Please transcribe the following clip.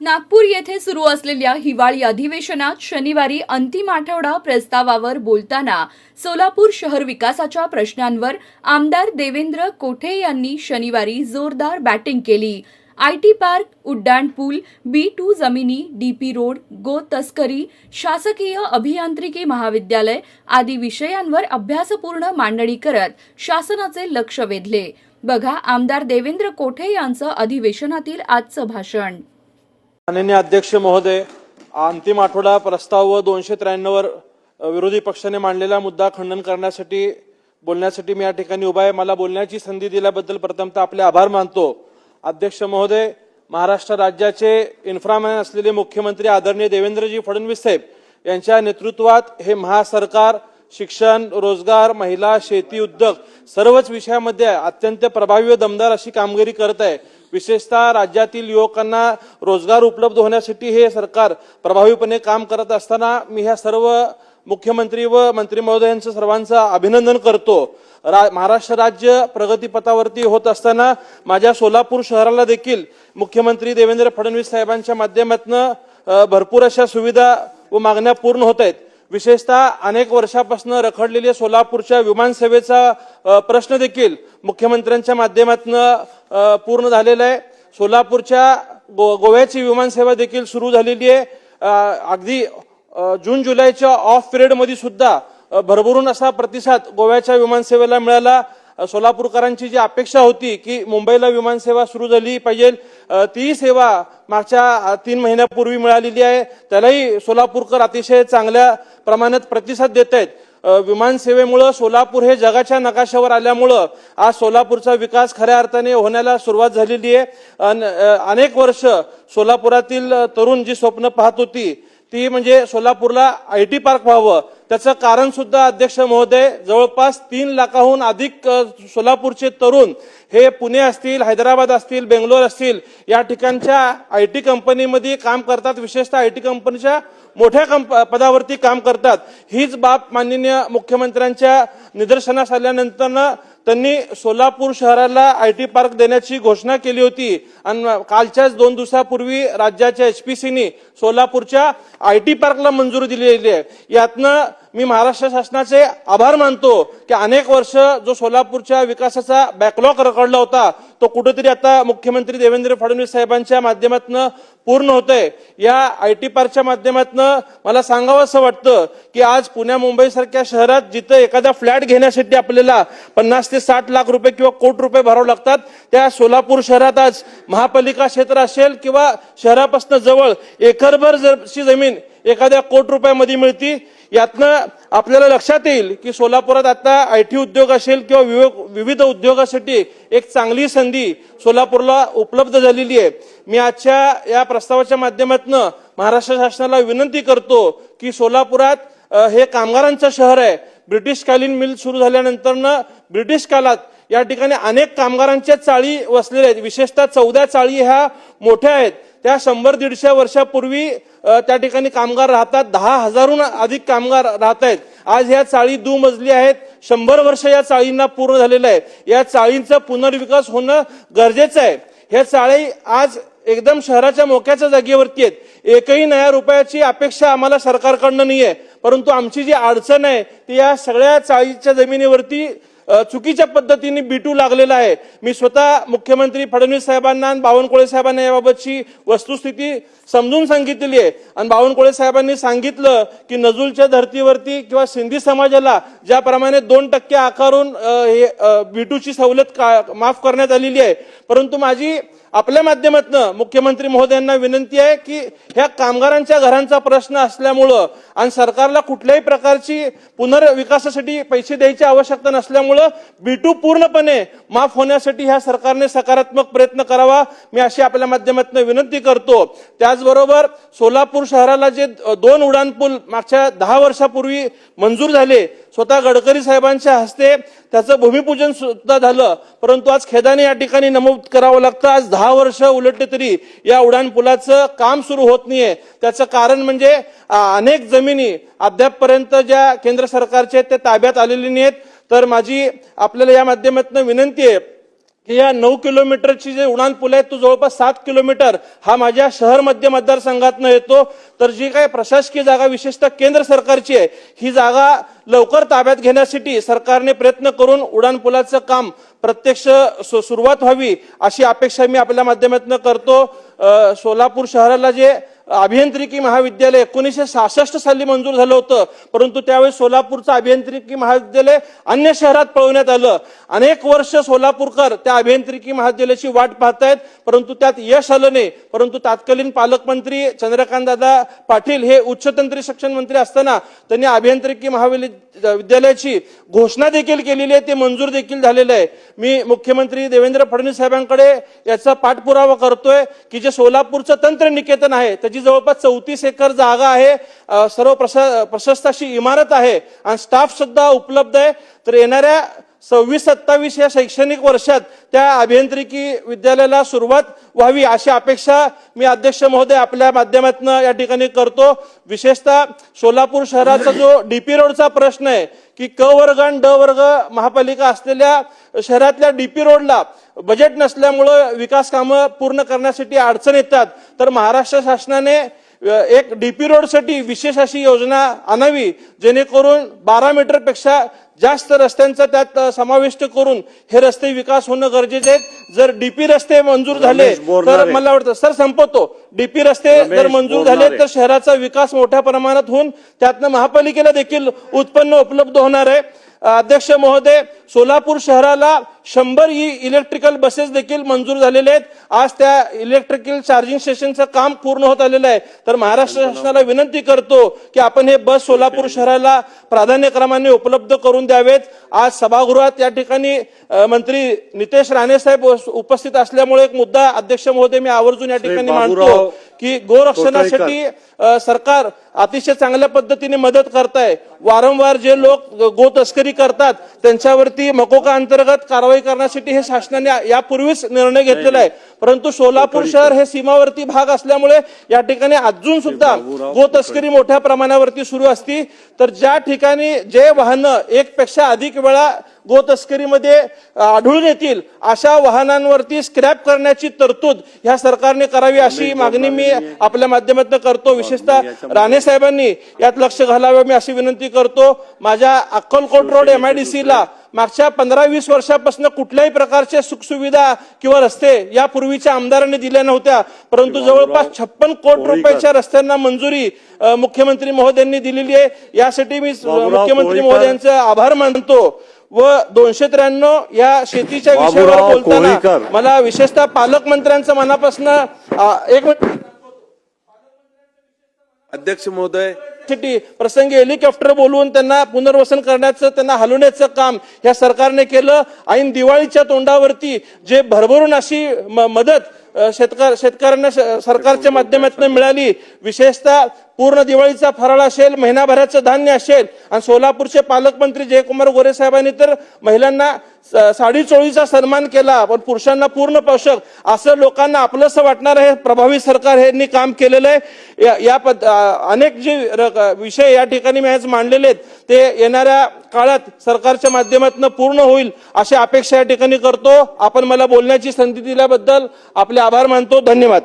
नागपूर येथे सुरू असलेल्या हिवाळी अधिवेशनात शनिवारी अंतिम आठवडा प्रस्तावावर बोलताना सोलापूर शहर विकासाच्या प्रश्नांवर आमदार देवेंद्र कोठे यांनी शनिवारी जोरदार बॅटिंग केली। आयटी पार्क, उड्डाण पूल, B2 जमिनी, DP रोड, गो तस्करी, शासकीय अभियांत्रिकी महाविद्यालय आदी विषयांवर अभ्यासपूर्ण मांडणी करत शासनाचे लक्ष वेधले। बघा आमदार देवेंद्र कोठे यांचं अधिवेशनातील आजचं भाषण। माननीय अध्यक्ष महोदय, अंतिम आठवडा प्रस्ताव व 293 वर विरोधी पक्षाने मांडलेला मुद्दा खंडन करण्यासाठी बोलण्यासाठी मी या ठिकाणी उभा आहे। मला बोलण्याची संधी दिल्याबद्दल प्रथमतः आपले आभार मानतो। अध्यक्ष महोदय, महाराष्ट्र राज्याचे इन्फ्रामॅन असलेले मुख्यमंत्री आदरणीय देवेंद्रजी फडणवीस साहेब यांच्या नेतृत्वात हे महासरकार शिक्षण, रोजगार, महिला, शेती, उद्योग सर्वच विषयामध्ये अत्यंत प्रभावी व दमदार अशी कामगिरी करत आहे। विशेषतः राज्यातील युवकांना रोजगार उपलब्ध होण्यासाठी हे सरकार प्रभावीपणे काम करत असताना मी ह्या सर्व मुख्यमंत्री व मंत्री महोदयांचं सर्वांचं अभिनंदन करतो। महाराष्ट्र राज्य प्रगतीपथावरती होत असताना माझ्या सोलापूर शहराला देखील मुख्यमंत्री देवेंद्र फडणवीस साहेबांच्या माध्यमातून भरपूर अशा सुविधा व मागण्या पूर्ण होत आहेत। विशेषतः अनेक वर्षापासून रखडलेल्या सोलापूरच्या विमानसेवेचा प्रश्न देखील मुख्यमंत्र्यांच्या माध्यमातून पूर्ण झालेला आहे। सोलापूरच्या गोव्याची विमानसेवा देखील सुरू झालेली आहे। अगदी जून जुलैच्या ऑफ पिरियड मध्ये सुद्धा भरभरून असा प्रतिसाद गोव्याच्या विमानसेवेला मिळाला। सोलापूरकरांची जी अपेक्षा होती की मुंबईला विमानसेवा सुरू झाली पाहिजे, ती सेवा मागच्या 3 महिन्यापूर्वी मिळालेली आहे। त्यालाही सोलापूरकर अतिशय चांगल्या प्रमाणात प्रतिसाद देत आहेत। विमानसेवेमुळे सोलापूर हे जगाच्या नकाशावर आल्यामुळे आज सोलापूरचा विकास खऱ्या अर्थाने होण्याला सुरुवात झालेली आहे। अनेक वर्ष सोलापुरातील तरुण जी स्वप्न पाहत होती ती म्हणजे सोलापूरला आयटी पार्क व्हावं। त्याचं कारण सुद्धा अध्यक्ष महोदय, जवळपास 3 लाखाहून अधिक सोलापूरचे तरुण हे पुणे असतील, हैदराबाद असतील, बेंगलोर असतील या ठिकाणच्या आयटी कंपनीमध्ये काम करतात। विशेषतः आयटी कंपनीच्या मोठ्या पदावरती काम करतात। हीच बाब माननीय मुख्यमंत्र्यांच्या निदर्शनास आल्यानंतर त्यांनी सोलापूर शहराला आयटी पार्क देण्याची घोषणा केली होती आणि कालच्याच 2 दिवसापूर्वी राज्याच्या HPCने सोलापूरच्या आयटी पार्कला मंजुरी दिलेली आहे। यातनं मी महाराष्ट्र शासनाचे आभार मानतो की अनेक वर्ष जो सोलापूरच्या विकासाचा बॅकलॉग रखडला होता तो कुठेतरी आता मुख्यमंत्री देवेंद्र फडणवीस साहेबांच्या माध्यमातून पूर्ण होतंय। या आयटी पार्कच्या माध्यमातून मला सांगावंसं वाटतं की आज पुणे मुंबई सारख्या शहरात जिथे एखादा फ्लॅट घेण्यासाठी आपल्याला 50 ते 60 लाख रुपये किंवा कोटी रुपये भरावे लागतात, त्या सोलापूर शहरात आज महापालिका क्षेत्र असेल किंवा शहरापासून जवळ एकरभर जमीन एखाद्या कोटी रुपयामध्ये मिळती। यातनं आपल्याला लक्षात येईल की सोलापुरात आता आयटी उद्योग असेल किंवा विविध उद्योगासाठी एक चांगली संधी सोलापूरला उपलब्ध झालेली आहे। मी आजच्या या प्रस्तावाच्या माध्यमातून महाराष्ट्र शासनाला विनंती करतो की सोलापुरात हे कामगारांचं शहर आहे। ब्रिटिशकालीन मिल सुरू झाल्यानंतर ब्रिटिश काळात या ठिकाणी अनेक कामगारांच्या चाळी वसलेल्या आहेत। विशेषतः 14 चाळी ह्या मोठ्या आहेत। त्या 100-150 वर्षापूर्वी त्या ठिकाणी कामगार राहतात। 10,000हून अधिक कामगार राहत आहेत। आज ह्या चाळी दुमजली आहेत। 100 वर्ष या चाळींना पूर्ण झालेलं आहे। या चाळींचा पुनर्विकास होणं गरजेचं आहे। ह्या चाळी आज एकदम शहराच्या मोक्याच्या जागेवरती आहेत। एकही नया रुपयाची अपेक्षा आम्हाला सरकारकडनं नाहीये, परंतु आमची जी अडचण आहे ती या सगळ्या चाळीच्या जमिनीवरती चुकीच्या पद्धतीने B2 लागलेला आहे। मी स्वतः मुख्यमंत्री फडणवीस साहेबांना आणि बावनकुळे साहेबांना याबाबतची वस्तुस्थिती समजून सांगितलेली आहे आणि बावनकुळे साहेबांनी सांगितलं की नजूलच्या धर्तीवरती किंवा सिंधी समाजाला ज्याप्रमाणे 2% आकारून B2 ची सवलत माफ करण्यात आलेली आहे, परंतु माझी आपल्या माध्यमातून मुख्यमंत्री महोदयांना विनंती आहे की ह्या कामगारांच्या घरांचा प्रश्न असल्यामुळं आणि सरकारला कुठल्याही प्रकारची पुनर्विकासासाठी पैसे द्यायची आवश्यकता नसल्यामुळं B2 पूर्णपणे माफ होण्यासाठी ह्या सरकारने सकारात्मक प्रयत्न करावा, मी अशी आपल्या माध्यमातून विनंती करतो। त्याचबरोबर सोलापूर शहराला जे 2 उड्डाणपूल मागच्या 10 वर्षापूर्वी मंजूर झाले, स्वतः गडकरी साहेबांच्या हस्ते त्याचं भूमिपूजन सुद्धा झालं, परंतु आज खेदाने या ठिकाणी नमूद करावं लागतं आज 10 वर्ष उलटले तरी या उड्डाणपुलाचं काम सुरू होत नाहीये। त्याचं कारण म्हणजे अनेक जमिनी अद्यापपर्यंत ज्या केंद्र सरकारचे ते ताब्यात आलेली नाहीत। तर माझी आपल्याला या माध्यमातून विनंती आहे की या 9 किलोमीटरची जे उडान पूल आहे तो जवळपास 7 किलोमीटर हा माझ्या शहर मध्य मतदारसंघातनं येतो. तर जी काही प्रशासकीय जागा विशेषतः केंद्र सरकारची आहे ही जागा लवकर ताब्यात घेण्यासाठी सरकारने प्रयत्न करून उडान पुलाचं काम प्रत्यक्ष सुरुवात व्हावी अशी अपेक्षा मी आपल्या माध्यमातून करतो. सोलापूर शहराला जे अभियांत्रिकी महाविद्यालय 1966 साली मंजूर झालं होतं, परंतु त्यावेळेस सोलापूरचं अभियांत्रिकी महाविद्यालय अन्य शहरात पळवण्यात आलं. अनेक वर्ष सोलापूरकर त्या अभियांत्रिकी महाविद्यालयाची वाट पाहतायत, परंतु त्यात यश आलं नाही. परंतु तत्कालीन पालकमंत्री चंद्रकांत दादा पाटील हे उच्चतंत्री शिक्षण मंत्री असताना त्यांनी अभियांत्रिकी महाविद्यालयाची घोषणा देखील केलेली आहे, ते मंजूर देखील झालेलं आहे. मी मुख्यमंत्री देवेंद्र फडणवीस साहेबांकडे याचा पाठपुरावा करतोय की जे सोलापूरचं तंत्रनिकेतन आहे त्याची जवळपास 34 एकर जागा आहे, सर्व प्रशस्त अशी इमारत आहे आणि स्टाफ सुद्धा उपलब्ध आहे. तर येणाऱ्या 26-27 या शैक्षणिक वर्षात त्या अभियांत्रिकी विद्यालयाला सुरुवात व्हावी अशी अपेक्षा मी अध्यक्ष महोदय आपल्या माध्यमातून या ठिकाणी करतो. विशेषतः सोलापूर शहराचा जो डीपी रोडचा प्रश्न आहे की क वर्ग आणि ड वर्ग महापालिका असलेल्या शहरातल्या डीपी रोडला बजेट नसल्यामुळे विकास कामं पूर्ण करण्यासाठी अडचण येतात. तर महाराष्ट्र शासनाने एक डीपी रोडसाठी विशेष अशी योजना आणावी जेणेकरून 12 मीटरपेक्षा जास्त रस्त्यांचा त्यात समाविष्ट करून हे रस्ते विकास होणं गरजेचे आहे. जर डीपी रस्ते मंजूर झाले तर मला वाटतं सर संपवतो, डीपी रस्ते जर मंजूर झाले तर शहराचा विकास मोठ्या प्रमाणात होऊन त्यातनं महापालिकेला देखील उत्पन्न उपलब्ध होणार आहे. अध्यक्ष महोदय, सोलापूर शहराला 100 इलेक्ट्रिकल बसेस देखील मंजूर झालेले आहेत. आज त्या इलेक्ट्रिकल चार्जिंग स्टेशनचं काम पूर्ण होत आलेलं आहे. तर महाराष्ट्र शासनाला विनंती करतो की आपण हे बस सोलापूर शहराला प्राधान्यक्रमाने उपलब्ध करून द्यावेत. आज सभागृहात या ठिकाणी मंत्री नितेश राणे साहेब उपस्थित असल्यामुळे एक मुद्दा अध्यक्ष महोदय मी आवर्जून या ठिकाणी मांडतो की गोरक्षणासाठी सरकार अतिशय चांगल्या पद्धतीने मदत करताय. वारंवार जे लोक गो तस्करी करतात त्यांच्यावरती मकोका अंतर्गत कारवाई करण्यासाठी हे शासनाने यापूर्वीच निर्णय घेतलेला आहे. परंतु सोलापूर शहर हे सीमावर्ती भाग असल्यामुळे या ठिकाणी अजून सुद्धा गो तस्करी मोठ्या प्रमाणावरती सुरू असती. तर ज्या ठिकाणी जे वाहनं एकपेक्षा अधिक वेळा गो तस्करीमध्ये आढळून येतील अशा वाहनांवरती स्क्रॅप करण्याची तरतूद ह्या सरकारने करावी अशी मागणी मी आपल्या माध्यमातून करतो. विशेषतः राणे साहेबांनी यात लक्ष घालावे मी अशी विनंती करतो. माझ्या अक्कलकोट रोड MIDC ला मागच्या 15-20 वर्षापासून कुठल्याही प्रकारच्या सुखसुविधा किंवा रस्ते यापूर्वीच्या आमदारांनी दिल्या नव्हत्या, परंतु जवळपास 56 कोटी रुपयाच्या रस्त्यांना मंजुरी मुख्यमंत्री महोदयांनी दिलेली आहे. यासाठी मी मुख्यमंत्री महोदयांचे आभार मानतो. व 293 या शेतीच्या विषयावर बोलताना मला विशेषतः पालकमंत्र्यांचं मनापासून एक अध्यक्ष महोदय, प्रसंगी हेलिकॉप्टर बोलवून त्यांना पुनर्वसन करण्याचं, त्यांना हलवण्याचं काम या सरकारने केलं. ऐन दिवाळीच्या तोंडावरती जे भरभरून अशी मदत शेतकऱ्यांना सरकारच्या माध्यमातून मिळाली, विशेषतः पूर्ण दिवाळीचा फराळ असेल, महिनाभराचं धान्य असेल. आणि सोलापूरचे पालकमंत्री जयकुमार गोरे साहेबांनी तर महिलांना साडी चोळीचा सन्मान केला, पण पुरुषांना पूर्ण पोषक असं लोकांना आपलंसं वाटणार हे प्रभावी सरकार यांनी काम केलेलं आहे. अनेक जे विषय या ठिकाणी मी आज मांडलेले आहेत ते येणाऱ्या काळात सरकारच्या माध्यमातून पूर्ण होईल अशी अपेक्षा या ठिकाणी करतो. आपण मला बोलण्याची संधी दिल्याबद्दल आपले आभार मानतो. धन्यवाद.